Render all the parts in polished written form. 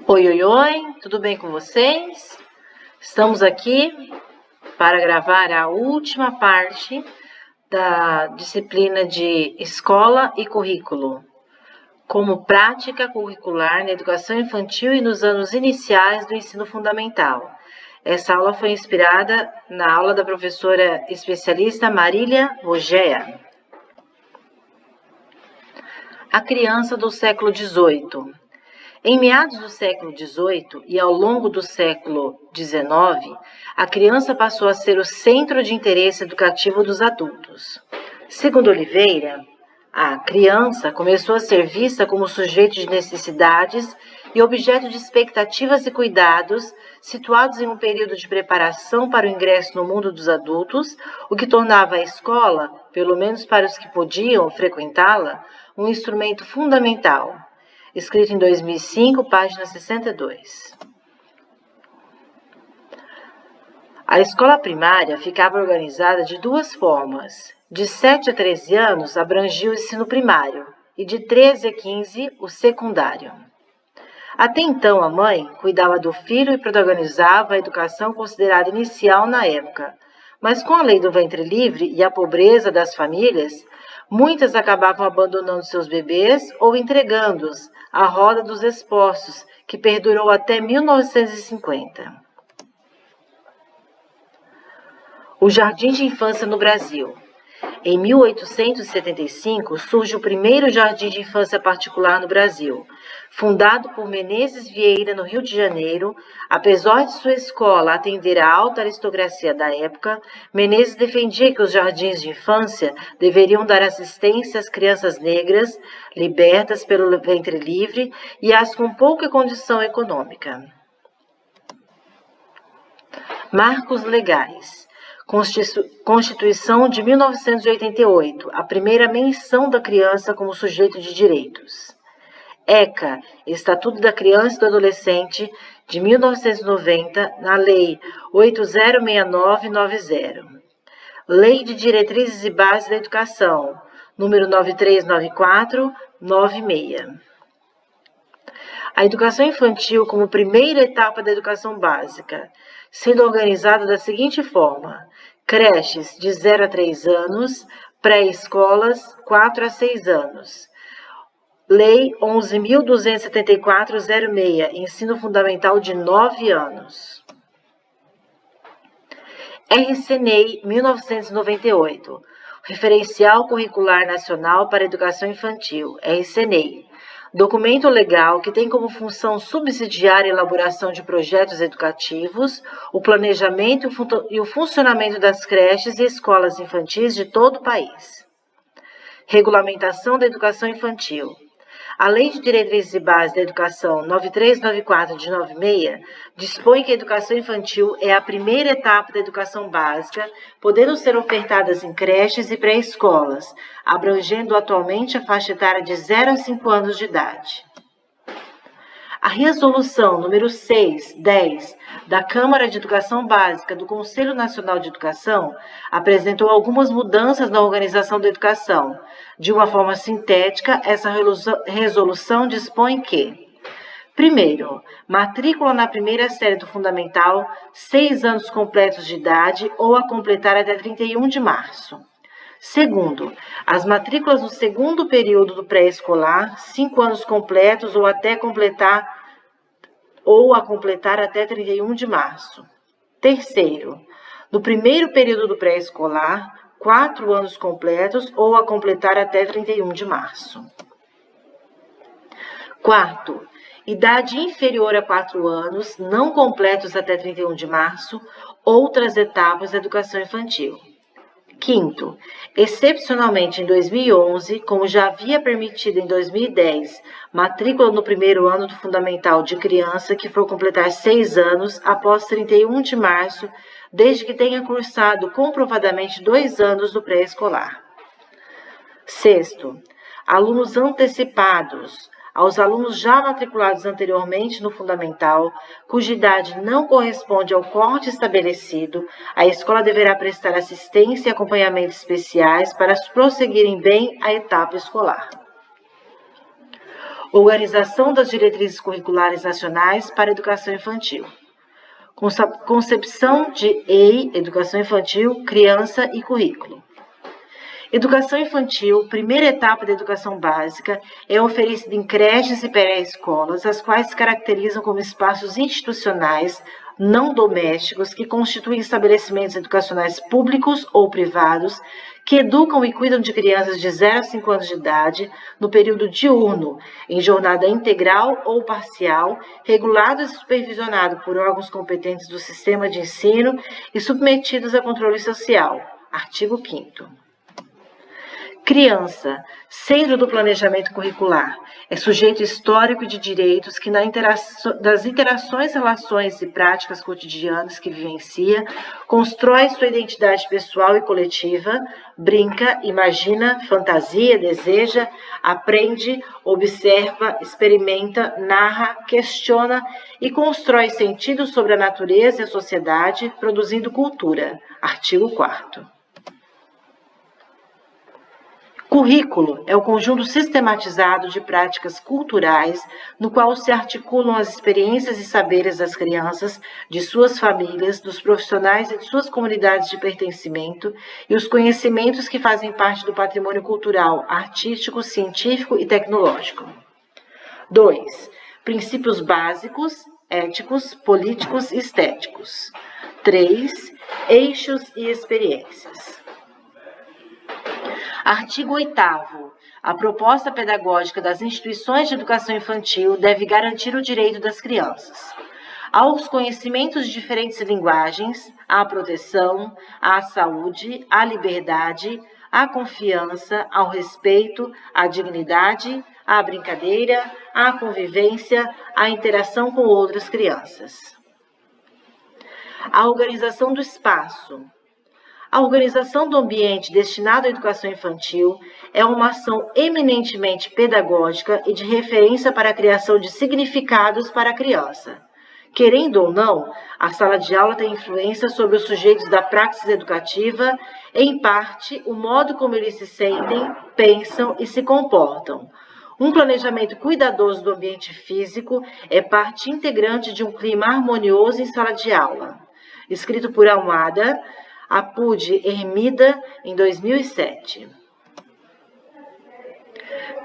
Oi, oi, oi, tudo bem com vocês? Estamos aqui para gravar a última parte da disciplina de Escola e Currículo, como prática curricular na educação infantil e nos anos iniciais do ensino fundamental. Essa aula foi inspirada na aula da professora especialista Marília Rogéa. A criança do século XVIII. Em meados do século XVIII e ao longo do século XIX, a criança passou a ser o centro de interesse educativo dos adultos. Segundo Oliveira, a criança começou a ser vista como sujeito de necessidades e objeto de expectativas e cuidados, situados em um período de preparação para o ingresso no mundo dos adultos, o que tornava a escola, pelo menos para os que podiam frequentá-la, um instrumento fundamental. Escrito em 2005, página 62. A escola primária ficava organizada de duas formas. De 7 a 13 anos, abrangia o ensino primário e de 13 a 15, o secundário. Até então, a mãe cuidava do filho e protagonizava a educação considerada inicial na época. Mas com a lei do ventre livre e a pobreza das famílias, muitas acabavam abandonando seus bebês ou entregando-os à roda dos esposos, que perdurou até 1950. O Jardim de Infância no Brasil. Em 1875, surge o primeiro jardim de infância particular no Brasil. Fundado por Menezes Vieira, no Rio de Janeiro, apesar de sua escola atender à alta aristocracia da época, Menezes defendia que os jardins de infância deveriam dar assistência às crianças negras, libertas pelo ventre livre e às com pouca condição econômica. Marcos legais. Constituição de 1988, a primeira menção da criança como sujeito de direitos. ECA, Estatuto da Criança e do Adolescente, de 1990, na Lei 806990. Lei de Diretrizes e Bases da Educação, número 939496. A educação infantil como primeira etapa da educação básica, sendo organizada da seguinte forma: creches de 0 a 3 anos, pré-escolas 4 a 6 anos. Lei 11.274/06, ensino fundamental de 9 anos. RCNEI 1998, Referencial Curricular Nacional para a Educação Infantil, RCNEI. Documento legal que tem como função subsidiar a elaboração de projetos educativos, o planejamento e o funcionamento das creches e escolas infantis de todo o país. Regulamentação da educação infantil. A Lei de Diretrizes e Bases da Educação 9394 de 96 dispõe que a educação infantil é a primeira etapa da educação básica, podendo ser ofertadas em creches e pré-escolas, abrangendo atualmente a faixa etária de 0 a 5 anos de idade. A Resolução número 610 da Câmara de Educação Básica do Conselho Nacional de Educação apresentou algumas mudanças na organização da educação. De uma forma sintética, essa resolução dispõe que: primeiro, matrícula na primeira série do Fundamental, 6 anos completos de idade ou a completar até 31 de março. Segundo, as matrículas no segundo período do pré-escolar, 5 anos completos ou a completar até 31 de março. Terceiro, no primeiro período do pré-escolar, 4 anos completos ou a completar até 31 de março. Quarto, idade inferior a 4 anos, não completos até 31 de março, outras etapas da educação infantil. Quinto, excepcionalmente em 2011, como já havia permitido em 2010, matrícula no primeiro ano do Fundamental de criança que for completar 6 anos após 31 de março, desde que tenha cursado comprovadamente 2 anos do pré-escolar. Sexto, alunos antecipados. Aos alunos já matriculados anteriormente no Fundamental, cuja idade não corresponde ao corte estabelecido, a escola deverá prestar assistência e acompanhamento especiais para prosseguirem bem a etapa escolar. Organização das diretrizes curriculares nacionais para a educação infantil. Concepção de EI, Educação Infantil, Criança e Currículo. Educação infantil, primeira etapa da educação básica, é oferecida em creches e pré-escolas, as quais se caracterizam como espaços institucionais não domésticos que constituem estabelecimentos educacionais públicos ou privados que educam e cuidam de crianças de 0 a 5 anos de idade no período diurno, em jornada integral ou parcial, regulado e supervisionado por órgãos competentes do sistema de ensino e submetidos a controle social. Artigo 5º. Criança, centro do planejamento curricular, é sujeito histórico de direitos que das interações, relações e práticas cotidianas que vivencia, constrói sua identidade pessoal e coletiva, brinca, imagina, fantasia, deseja, aprende, observa, experimenta, narra, questiona e constrói sentidos sobre a natureza e a sociedade, produzindo cultura. Artigo 4º. Currículo é o conjunto sistematizado de práticas culturais no qual se articulam as experiências e saberes das crianças, de suas famílias, dos profissionais e de suas comunidades de pertencimento e os conhecimentos que fazem parte do patrimônio cultural, artístico, científico e tecnológico. 2. Princípios básicos, éticos, políticos e estéticos. 3. Eixos e experiências. Artigo 8º. A proposta pedagógica das instituições de educação infantil deve garantir o direito das crianças aos conhecimentos de diferentes linguagens, à proteção, à saúde, à liberdade, à confiança, ao respeito, à dignidade, à brincadeira, à convivência, à interação com outras crianças. A organização do espaço. A organização do ambiente destinado à educação infantil é uma ação eminentemente pedagógica e de referência para a criação de significados para a criança. Querendo ou não, a sala de aula tem influência sobre os sujeitos da praxis educativa, em parte, o modo como eles se sentem, pensam e se comportam. Um planejamento cuidadoso do ambiente físico é parte integrante de um clima harmonioso em sala de aula. Escrito por Almada, Apud Hermida, em 2007.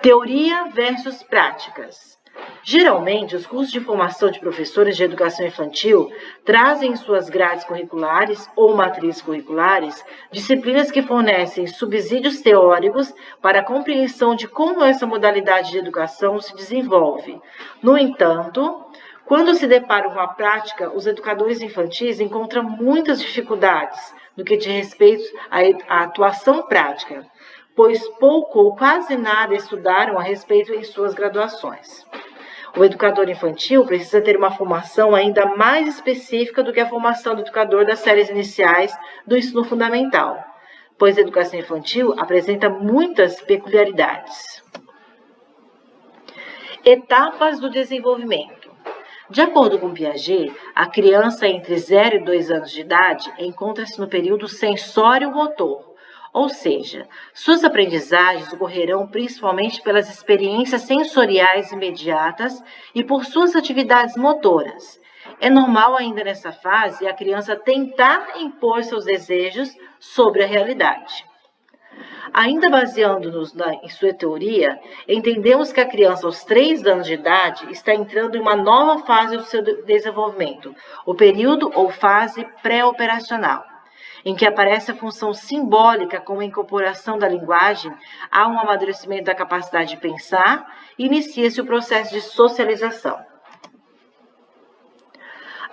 Teoria versus práticas. Geralmente, os cursos de formação de professores de educação infantil trazem em suas grades curriculares ou matrizes curriculares disciplinas que fornecem subsídios teóricos para a compreensão de como essa modalidade de educação se desenvolve. No entanto, quando se deparam com a prática, os educadores infantis encontram muitas dificuldades no que diz respeito à atuação prática, pois pouco ou quase nada estudaram a respeito em suas graduações. O educador infantil precisa ter uma formação ainda mais específica do que a formação do educador das séries iniciais do ensino fundamental, pois a educação infantil apresenta muitas peculiaridades. Etapas do desenvolvimento. De acordo com Piaget, a criança entre 0 e 2 anos de idade encontra-se no período sensório-motor, ou seja, suas aprendizagens ocorrerão principalmente pelas experiências sensoriais imediatas e por suas atividades motoras. É normal ainda nessa fase a criança tentar impor seus desejos sobre a realidade. Ainda baseando-nos em sua teoria, entendemos que a criança aos 3 anos de idade está entrando em uma nova fase do seu desenvolvimento, o período ou fase pré-operacional, em que aparece a função simbólica como a incorporação da linguagem, há um amadurecimento da capacidade de pensar e inicia-se o processo de socialização.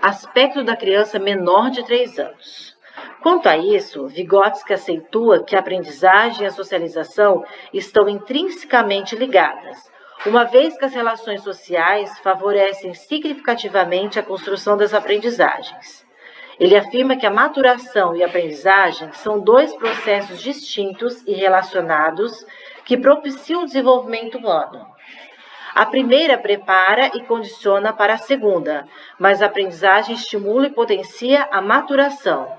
Aspecto da criança menor de 3 anos. Quanto a isso, Vygotsky aceitua que a aprendizagem e a socialização estão intrinsecamente ligadas, uma vez que as relações sociais favorecem significativamente a construção das aprendizagens. Ele afirma que a maturação e a aprendizagem são 2 processos distintos e relacionados que propiciam o desenvolvimento humano. A primeira prepara e condiciona para a segunda, mas a aprendizagem estimula e potencia a maturação.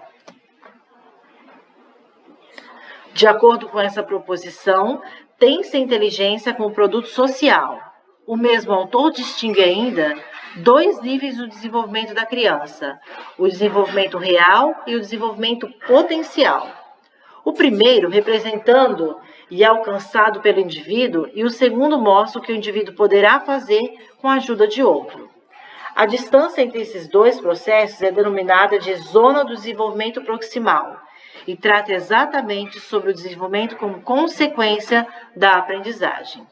De acordo com essa proposição, tem-se a inteligência como produto social, O mesmo autor distingue ainda dois níveis do desenvolvimento da criança: o desenvolvimento real e o desenvolvimento potencial. O primeiro representando e alcançado pelo indivíduo, e o segundo mostra o que o indivíduo poderá fazer com a ajuda de outro. A distância entre esses dois processos é denominada de zona do desenvolvimento proximal e trata exatamente sobre o desenvolvimento como consequência da aprendizagem.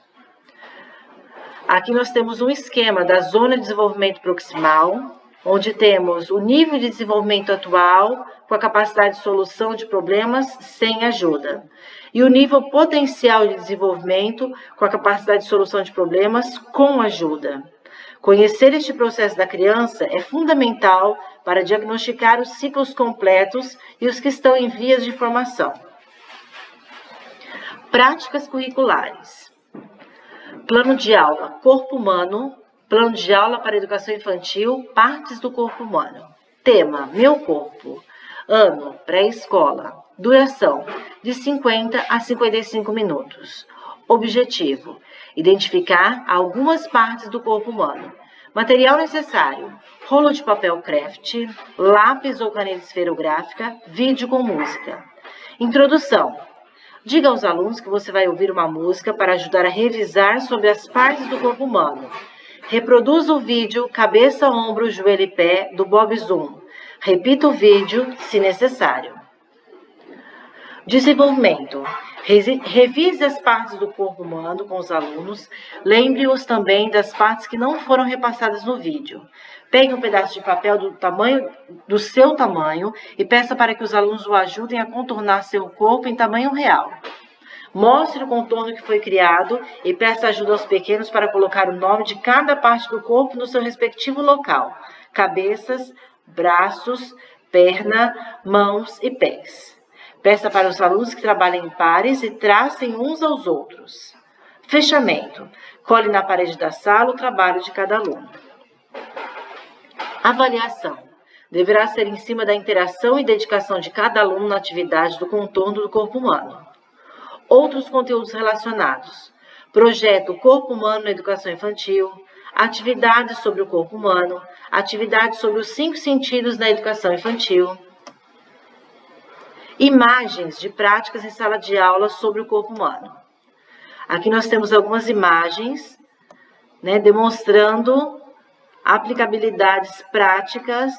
Aqui nós temos um esquema da zona de desenvolvimento proximal, onde temos o nível de desenvolvimento atual com a capacidade de solução de problemas sem ajuda, e o nível potencial de desenvolvimento com a capacidade de solução de problemas com ajuda. Conhecer este processo da criança é fundamental para diagnosticar os ciclos completos e os que estão em vias de formação. Práticas curriculares. Plano de aula, corpo humano. Plano de aula para educação infantil, partes do corpo humano. Tema, meu corpo. Ano, pré-escola. Duração, de 50 a 55 minutos. Objetivo, identificar algumas partes do corpo humano. Material necessário, rolo de papel craft, lápis ou caneta esferográfica, vídeo com música. Introdução. Diga aos alunos que você vai ouvir uma música para ajudar a revisar sobre as partes do corpo humano. Reproduza o vídeo cabeça, ombro, joelho e pé do Bob Zoom. Repita o vídeo se necessário. Desenvolvimento. Revise as partes do corpo humano com os alunos. Lembre-os também das partes que não foram repassadas no vídeo. Pegue um pedaço de papel do seu tamanho e peça para que os alunos o ajudem a contornar seu corpo em tamanho real. Mostre o contorno que foi criado e peça ajuda aos pequenos para colocar o nome de cada parte do corpo no seu respectivo local: cabeças, braços, perna, mãos e pés. Peça para os alunos que trabalhem em pares e tracem uns aos outros. Fechamento. Cole na parede da sala o trabalho de cada aluno. Avaliação. Deverá ser em cima da interação e dedicação de cada aluno na atividade do contorno do corpo humano. Outros conteúdos relacionados. Projeto Corpo Humano na Educação Infantil. Atividades sobre o corpo humano. Atividades sobre os 5 sentidos na educação infantil. Imagens de práticas em sala de aula sobre o corpo humano. Aqui nós temos algumas imagens, demonstrando aplicabilidades práticas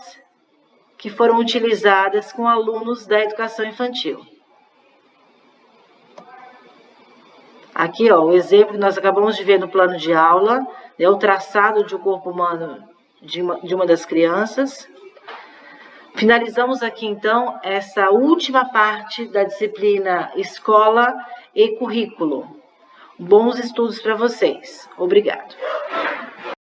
que foram utilizadas com alunos da educação infantil. Aqui, o exemplo que nós acabamos de ver no plano de aula, é o traçado de um corpo humano de uma das crianças. Finalizamos aqui, então, essa última parte da disciplina Escola e Currículo. Bons estudos para vocês. Obrigado.